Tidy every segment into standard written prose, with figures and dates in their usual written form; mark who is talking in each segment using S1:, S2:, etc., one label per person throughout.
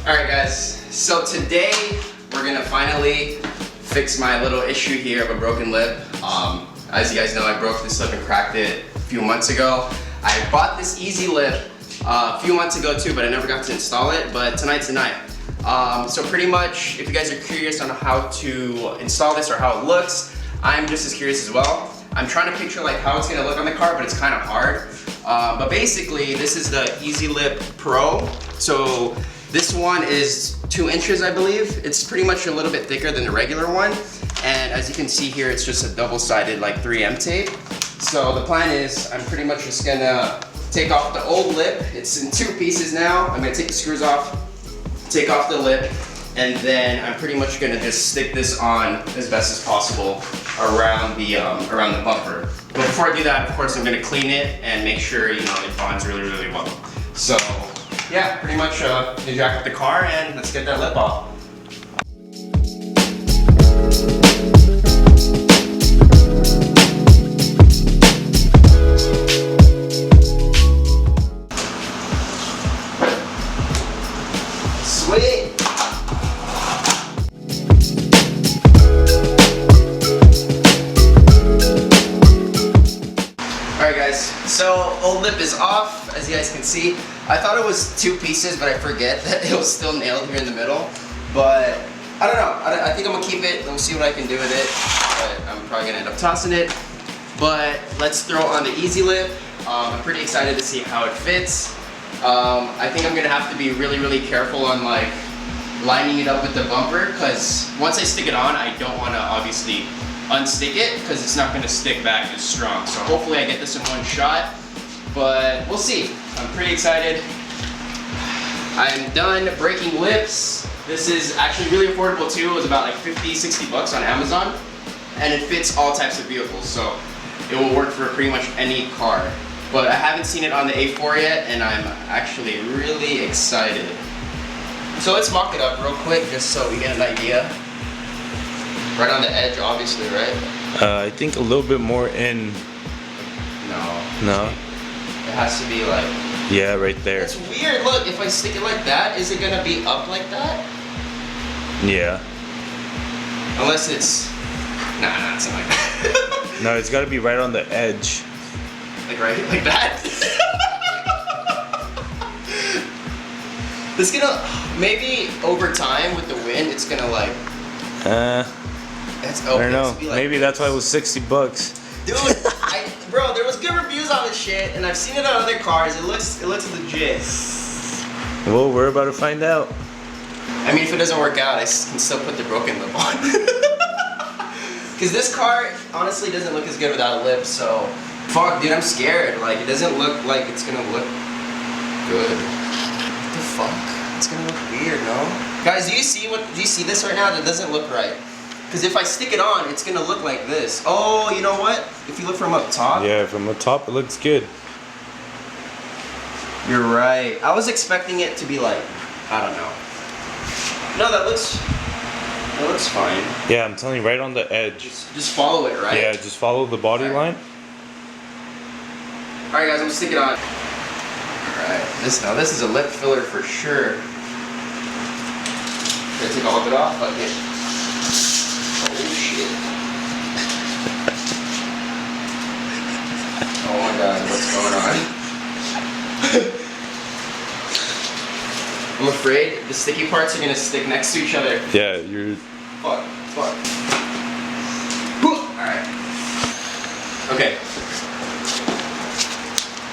S1: Alright guys, so today we're gonna finally fix my little issue here of a broken lip. As you guys know, I broke this lip and cracked it a few months ago. I bought this easy lip a few months ago too, but I never got to install it, but tonight's the night. So pretty much, if you guys are curious on how to install this or how it looks, I'm just as curious as well. I'm trying to picture like how it's gonna look on the car, but it's kind of hard. But basically, this is the Easy Lip Pro. So this one is 2 inches, I believe. It's pretty much a little bit thicker than the regular one. And as you can see here, it's just a double-sided like 3M tape. So the plan is, I'm pretty much just gonna take off the old lip. It's in 2 pieces now. I'm gonna take the screws off, take off the lip, and then I'm pretty much gonna just stick this on as best as possible around the bumper. But before I do that, of course, I'm gonna clean it and make sure it bonds really, really well. So yeah, pretty much you jack up the car and let's get that lip off. Sweet. Alright guys, so old lip is off, as you guys can see. I thought it was 2 pieces, but I forget that it was still nailed here in the middle. But I don't know, I think I'm gonna keep it. We'll see what I can do with it. But I'm probably gonna end up tossing it. But let's throw on the Easy Lip. I'm pretty excited to see how it fits. I think I'm gonna have to be really, really careful on like lining it up with the bumper, because once I stick it on, I don't want to obviously unstick it because it's not going to stick back as strong. So hopefully I get this in one shot, but we'll see. I'm pretty excited. I'm done breaking lips. This is actually really affordable too. It was about like 50, 60 bucks on Amazon, and it fits all types of vehicles, so it will work for pretty much any car. But I haven't seen it on the A4 yet, and I'm actually really excited. So let's mock it up real quick just so we get an idea. Right on the edge, obviously, right?
S2: I think a little bit more in. No.
S1: It has to be like...
S2: Yeah, right there.
S1: It's weird. Look, if I stick it like that, is it gonna be up like that?
S2: Yeah.
S1: Unless it's... Nah, it's not like that.
S2: No, it's gotta be right on the edge.
S1: Like right like that? It's gonna... Maybe over time with the wind, it's gonna like...
S2: I don't know. Like maybe that's why it was 60 bucks.
S1: Dude, bro, there was good reviews on this shit, and I've seen it on other cars. It looks legit.
S2: Well, we're about to find out.
S1: I mean, if it doesn't work out, I can still put the broken lip on. Because this car honestly doesn't look as good without a lip. So, fuck, dude, I'm scared. Like, it doesn't look like it's gonna look good. What the fuck? It's gonna look weird, no? Guys, do you see this right now? That doesn't look right. Because if I stick it on, it's gonna look like this. Oh, you know what? If you look from up top.
S2: Yeah, from the top, it looks good.
S1: You're right. I was expecting it to be like, I don't know. No, that looks fine.
S2: Yeah, I'm telling you, right on the edge.
S1: Just follow it, right?
S2: Yeah, just follow the body line.
S1: Alright guys, I'm gonna stick it on. Alright, this is a lip filler for sure. Should I take all of it off? Fuck it. Oh shit. Oh my god, what's going on? I'm afraid the sticky parts are gonna stick next to each other.
S2: Yeah, you're...
S1: Fuck. Alright. Okay.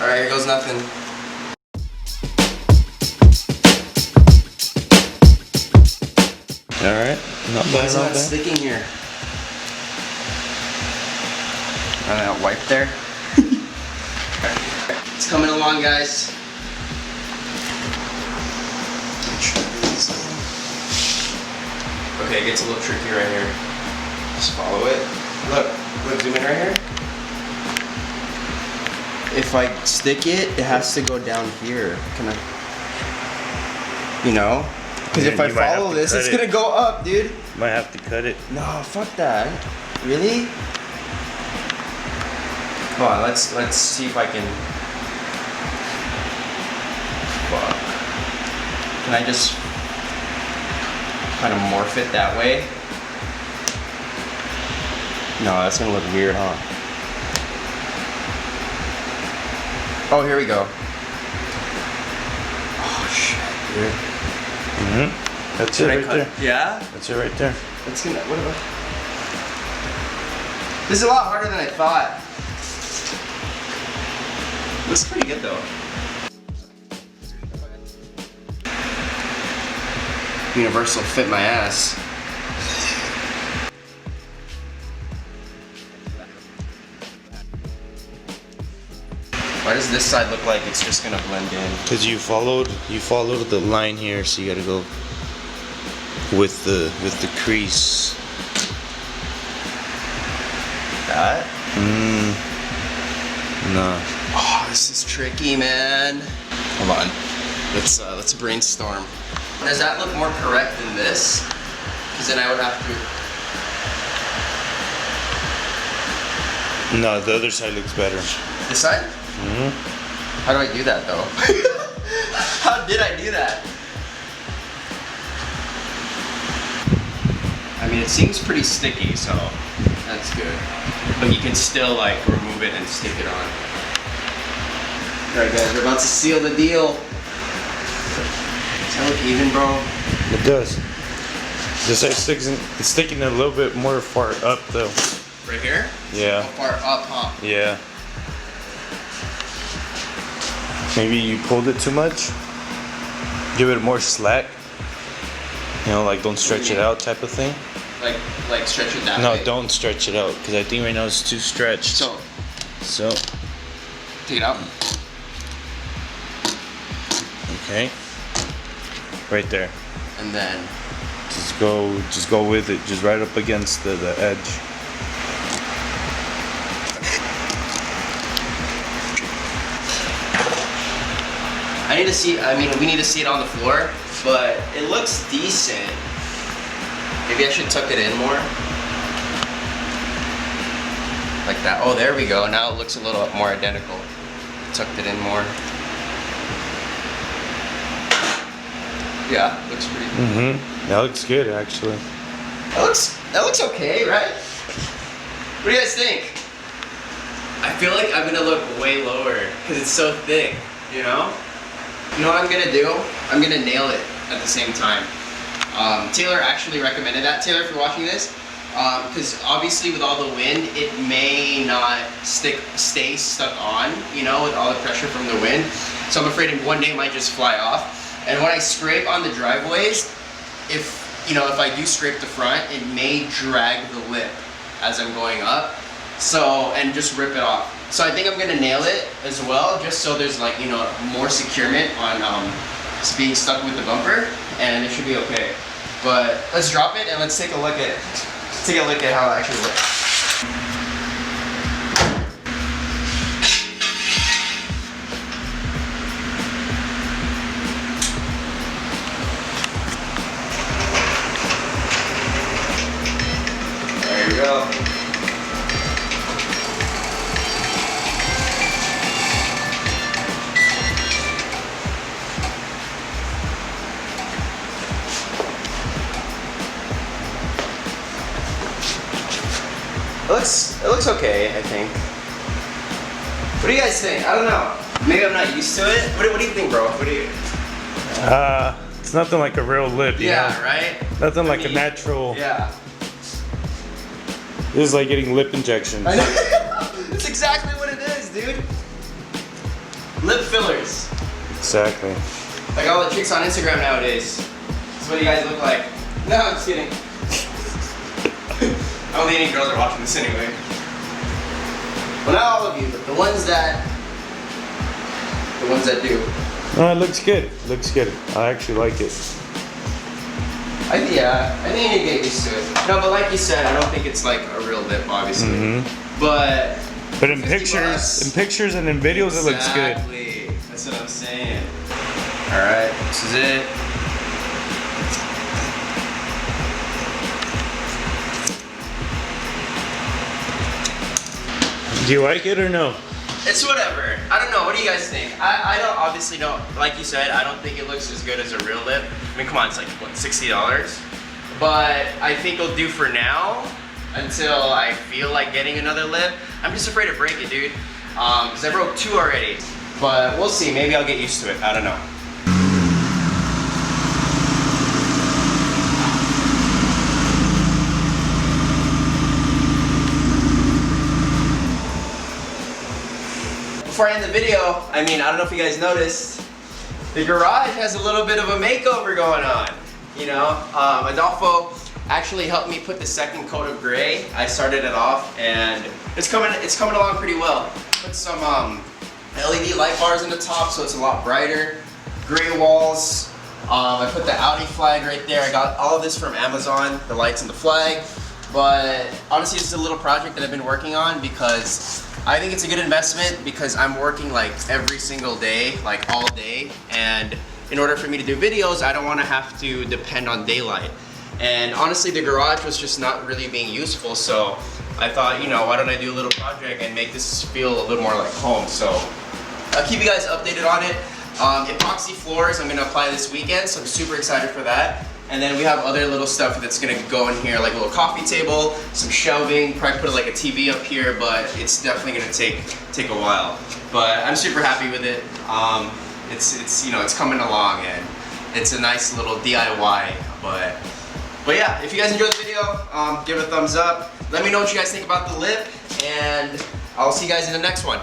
S1: Alright, here goes nothing.
S2: Alright, not bad.
S1: It's not sticking here. That wipe there. It's coming along, guys. Okay, it gets a little tricky right here. Just follow it. Look, zoom in right here. If I stick it, it has to go down here. Can I? You know? Because if I follow this, it's gonna go up, dude.
S2: Might have to cut it.
S1: No, fuck that. Really? Come on, let's see if I can. Fuck. Can I just kind of morph it that way. No, that's gonna look weird, huh? Oh, here we go. Oh shit, dude.
S2: That's it right there.
S1: Yeah?
S2: That's it right there.
S1: That's gonna, what about? This is a lot harder than I thought. Looks pretty good though. Universal fit my ass. Why does this side look like it's just gonna blend in?
S2: Because you followed the line here, so you gotta go with the crease.
S1: That?
S2: No.
S1: Oh, this is tricky, man. Hold on. Let's brainstorm. Does that look more correct than this? Because then I would have to.
S2: No, the other side looks better.
S1: This side? How do I do that though? How did I do that? I mean, it seems pretty sticky, so that's good. But you can still like remove it and stick it on. Alright guys, we're about to seal the deal. Does that look even, bro?
S2: It does. This side it's sticking a little bit more far up though.
S1: Right here?
S2: Yeah.
S1: How far up, huh?
S2: Yeah. Maybe you pulled it too much. Give it more slack. You know, like don't stretch it out type of thing.
S1: Like stretch it that way?
S2: No, don't stretch it out because I think right now it's too stretched. So.
S1: Take it out.
S2: Okay. Right there.
S1: And then.
S2: Just go with it. Just right up against the edge.
S1: I need to see, we need to see it on the floor, but it looks decent. Maybe I should tuck it in more. Like that. Oh, there we go. Now it looks a little more identical. Tucked it in more. Yeah, looks pretty good.
S2: That looks good actually.
S1: That looks okay, right? What do you guys think? I feel like I'm gonna look way lower because it's so thick, you know? You know what I'm gonna do? I'm gonna nail it at the same time. Taylor actually recommended that. Taylor, if you're watching this, because obviously with all the wind, it may not stay stuck on, you know, with all the pressure from the wind. So I'm afraid one day it might just fly off. And when I scrape on the driveways, if I do scrape the front, it may drag the lip as I'm going up. So, and just rip it off. So I think I'm gonna nail it as well, just so there's like, you know, more securement on being stuck with the bumper, and it should be okay. But let's drop it and let's take a look at how it actually looks. There you go. It looks okay, I think. What do you guys think? I don't know. Maybe I'm not used to it. What do you think, bro? What do you?
S2: It's nothing like a real lip. You know?
S1: Right?
S2: Nothing like a natural.
S1: Yeah.
S2: This is like getting lip injections.
S1: I know. That's exactly what it is, dude. Lip fillers.
S2: Exactly.
S1: Like all the chicks on Instagram nowadays. That's what you guys look like. No, I'm just kidding. I don't think any girls are watching this anyway. Well, not all of you, but the ones that do.
S2: No, it looks good. It looks good. I actually like it.
S1: I think you need to get used to it. No, but like you said, I don't think it's like a real lip, obviously. But
S2: in pictures and in videos, it looks good.
S1: Exactly. That's what I'm saying. All right, this is it.
S2: Do you like it or no?
S1: It's whatever. I don't know. What do you guys think? I don't, like you said, I don't think it looks as good as a real lip. I mean, come on, it's like, what, $60? but I think it'll do for now until I feel like getting another lip. I'm just afraid to break it, dude, because I broke 2 already. But we'll see, maybe I'll get used to it, I don't know. Before I end the video, I don't know if you guys noticed, the garage has a little bit of a makeover going on. You know, Adolfo actually helped me put the second coat of gray. I started it off, and it's coming along pretty well. Put some LED light bars in the top, so it's a lot brighter. Gray walls. I put the Audi flag right there. I got all of this from Amazon, the lights and the flag. But honestly, this is a little project that I've been working on because I think it's a good investment because I'm working like every single day, like all day, and in order for me to do videos, I don't want to have to depend on daylight. And honestly, the garage was just not really being useful, so I thought, you know, why don't I do a little project and make this feel a little more like home. So I'll keep you guys updated on it. Epoxy floors I'm going to apply this weekend, so I'm super excited for that. And then we have other little stuff that's going to go in here, like a little coffee table, some shelving, probably put like a TV up here, but it's definitely going to take a while. But I'm super happy with it. It's you know, it's coming along, and it's a nice little DIY. But yeah, if you guys enjoyed the video, give it a thumbs up. Let me know what you guys think about the lip, and I'll see you guys in the next one.